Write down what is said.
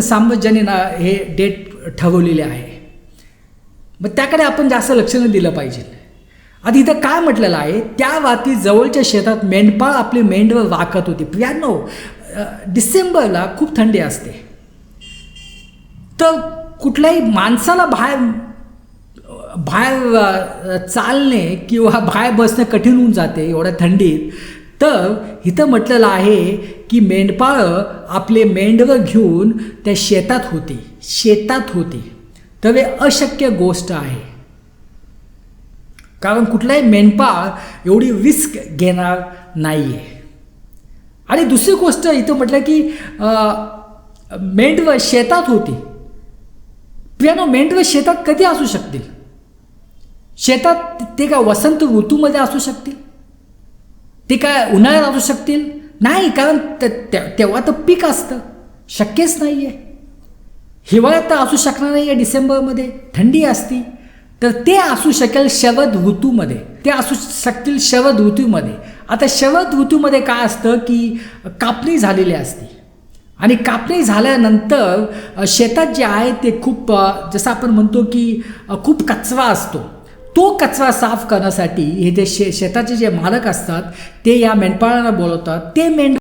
सार्वजनिक हे डेट ठरवलेले आहे, मग त्याकडे आपण जास्त लक्ष न दिलं पाहिजे. आता इथं काय म्हटलेलं आहे, त्या रात्री जवळच्या शेतात मेंढपाळ आपली मेंढवं वाकत होती. प्रियांनो, डिसेंबरला खूप थंडी असते, तर कुठल्याही माणसाला बाहेर चालणे किंवा बाहेर बसणे कठीण होऊन जाते एवढ्या थंडीत. तर इथं म्हटलेलं आहे की मेंढपाळं आपले मेंढवं घेऊन त्या शेतात होती. तर हे अशक्य गोष्ट आहे, कारण कुठलाही मेंढपाळ एवढी रिस्क घेणार नाही आहे. आणि दुसरी गोष्ट इथं म्हटलं की मेंढवं शेतात होती. प्रियांनो, मेंढवं शेतात कधी असू शकतील? शेतात ते काय वसंत ऋतूमध्ये असू शकतील? ते काय उन्हाळ्यात असू शकतील? नाही, कारण तेव्हा तर पीक असतं, शक्यच नाही आहे. हिवाळ्यात तर असू शकणार नाही आहे, डिसेंबरमध्ये थंडी असती. तर ते असू शकेल शरद ऋतूमध्ये, ते असू शकतील शरद ऋतूमध्ये. आता शरद ऋतूमध्ये काय असतं की कापणी झालेली असते, आणि कापणी झाल्यानंतर शेतात जे आहे ते खूप, जसं आपण म्हणतो की खूप कचरा असतो. तो कचरा साफ करण्यासाठी हे जे शेताचे जे मालक असतात ते या मेंढपाळांना बोलवतात. ते